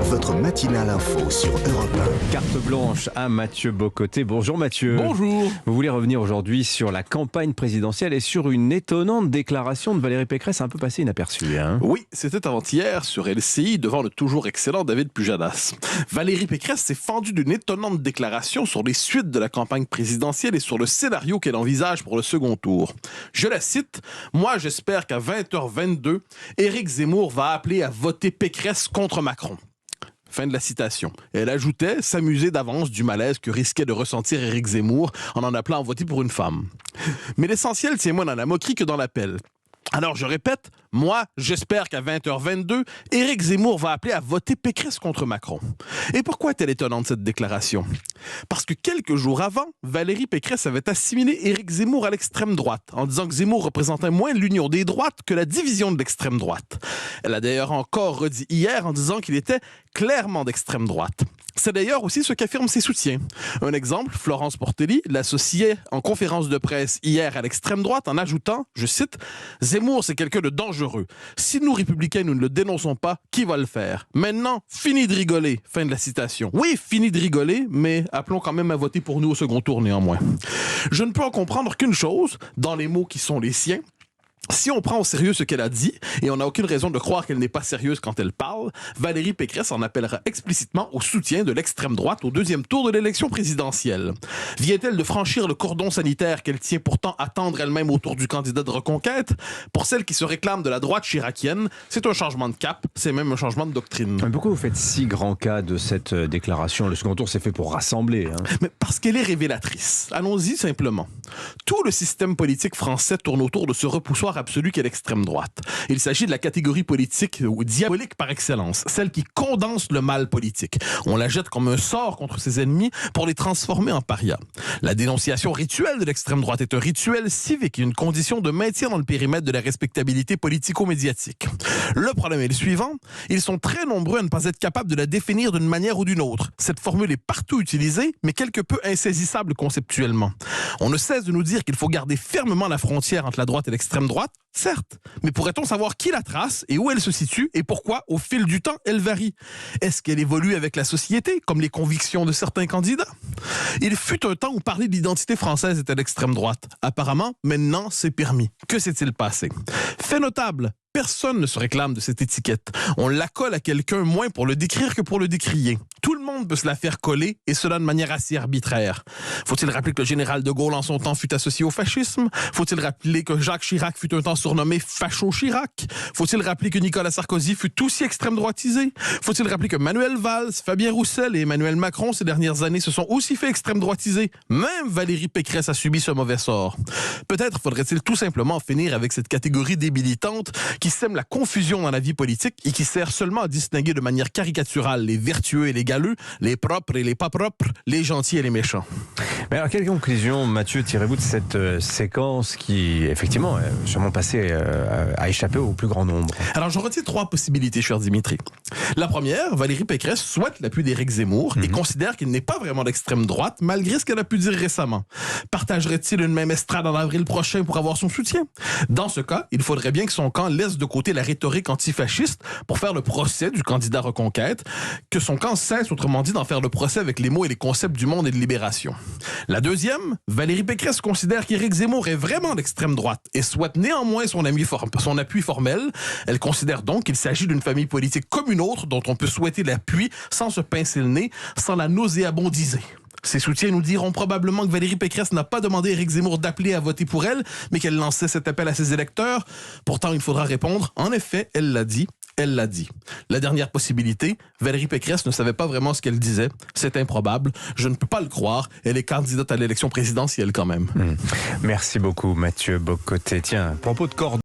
votre matinale info sur Europe 1. Carte blanche à Mathieu Bocoté. Bonjour Mathieu. Bonjour. Vous voulez revenir aujourd'hui sur la campagne présidentielle et sur une étonnante déclaration de Valérie Pécresse, un peu passée inaperçue. Oui, c'était avant-hier sur LCI devant le toujours excellent David Pujadas. Valérie Pécresse s'est fendue d'une étonnante déclaration sur les suites de la campagne présidentielle et sur le scénario qu'elle envisage pour le second tour. Je la cite, « Moi, j'espère qu'à 20h22, Éric Zemmour va appeler à voter Pécresse contre Macron. » Fin de la citation. Elle ajoutait s'amuser d'avance du malaise que risquait de ressentir Éric Zemmour en appelant à voter pour une femme. Mais l'essentiel tient moins dans la moquerie que dans l'appel. Alors, je répète, moi, j'espère qu'à 20h22, Éric Zemmour va appeler à voter Pécresse contre Macron. Et pourquoi est-elle étonnante, cette déclaration? Parce que quelques jours avant, Valérie Pécresse avait assimilé Éric Zemmour à l'extrême droite, en disant que Zemmour représentait moins l'union des droites que la division de l'extrême droite. Elle a d'ailleurs encore redit hier en disant qu'il était clairement d'extrême droite. C'est d'ailleurs aussi ce qu'affirment ses soutiens. Un exemple, Florence Portelli l'associait en conférence de presse hier à l'extrême droite en ajoutant, je cite, « Zemmour, c'est quelqu'un de dangereux. Si nous, républicains, nous ne le dénonçons pas, qui va le faire? Maintenant, fini de rigoler. » Fin de la citation. Oui, fini de rigoler, mais appelons quand même à voter pour nous au second tour néanmoins. Je ne peux en comprendre qu'une chose, dans les mots qui sont les siens. Si on prend au sérieux ce qu'elle a dit, et on n'a aucune raison de croire qu'elle n'est pas sérieuse quand elle parle, Valérie Pécresse en appellera explicitement au soutien de l'extrême droite au deuxième tour de l'élection présidentielle. Vient-elle de franchir le cordon sanitaire qu'elle tient pourtant à tendre elle-même autour du candidat de reconquête? Pour celle qui se réclame de la droite chiracienne, c'est un changement de cap, c'est même un changement de doctrine. Mais pourquoi vous faites si grand cas de cette déclaration? Le second tour, c'est fait pour rassembler. Mais parce qu'elle est révélatrice. Allons-y simplement. Tout le système politique français tourne autour de ce repoussoir absolu qu'est l'extrême droite. Il s'agit de la catégorie politique diabolique par excellence, celle qui condense le mal politique. On la jette comme un sort contre ses ennemis pour les transformer en parias. La dénonciation rituelle de l'extrême droite est un rituel civique, une condition de maintien dans le périmètre de la respectabilité politico-médiatique. Le problème est le suivant, ils sont très nombreux à ne pas être capables de la définir d'une manière ou d'une autre. Cette formule est partout utilisée, mais quelque peu insaisissable conceptuellement. On ne cesse de nous dire qu'il faut garder fermement la frontière entre la droite et l'extrême droite, certes, mais pourrait-on savoir qui la trace et où elle se situe et pourquoi, au fil du temps, elle varie? Est-ce qu'elle évolue avec la société, comme les convictions de certains candidats? Il fut un temps où parler d'identité française était l'extrême droite. Apparemment, maintenant, c'est permis. Que s'est-il passé? Fait notable, personne ne se réclame de cette étiquette. On la colle à quelqu'un moins pour le décrire que pour le décrier. Tout le monde peut se la faire coller, et cela de manière assez arbitraire. Faut-il rappeler que le général de Gaulle en son temps fut associé au fascisme? Faut-il rappeler que Jacques Chirac fut un temps surnommé Facho Chirac? Faut-il rappeler que Nicolas Sarkozy fut aussi extrême droitisé? Faut-il rappeler que Manuel Valls, Fabien Roussel et Emmanuel Macron ces dernières années se sont aussi fait extrême droitiser? Même Valérie Pécresse a subi ce mauvais sort. Peut-être faudrait-il tout simplement finir avec cette catégorie débilitante qui sème la confusion dans la vie politique et qui sert seulement à distinguer de manière caricaturale les vertueux et les galeux, les propres et les pas propres, les gentils et les méchants. Mais alors, quelle conclusion, Mathieu, tirez-vous de cette séquence qui, effectivement, est sûrement passée à échapper au plus grand nombre? Alors, je retiens trois possibilités, cher Dimitri. La première, Valérie Pécresse souhaite l'appui d'Éric Zemmour et considère qu'il n'est pas vraiment d'extrême droite, malgré ce qu'elle a pu dire récemment. Partagerait-il une même estrade en avril prochain pour avoir son soutien? Dans ce cas, il faudrait bien que son camp laisse de côté la rhétorique antifasciste pour faire le procès du candidat reconquête, que son camp cesse, autrement dit, d'en faire le procès avec les mots et les concepts du monde et de libération. La deuxième, Valérie Pécresse considère qu'Éric Zemmour est vraiment d'extrême droite et souhaite néanmoins son appui formel. Elle considère donc qu'il s'agit d'une famille politique comme une autre dont on peut souhaiter l'appui sans se pincer le nez, sans la nauséabondiser. Ses soutiens nous diront probablement que Valérie Pécresse n'a pas demandé à Éric Zemmour d'appeler à voter pour elle, mais qu'elle lançait cet appel à ses électeurs. Pourtant, il faudra répondre, en effet, elle l'a dit. Elle l'a dit. La dernière possibilité, Valérie Pécresse ne savait pas vraiment ce qu'elle disait. C'est improbable. Je ne peux pas le croire. Elle est candidate à l'élection présidentielle quand même. Merci beaucoup, Mathieu Bocoté. Tiens, propos de cordon.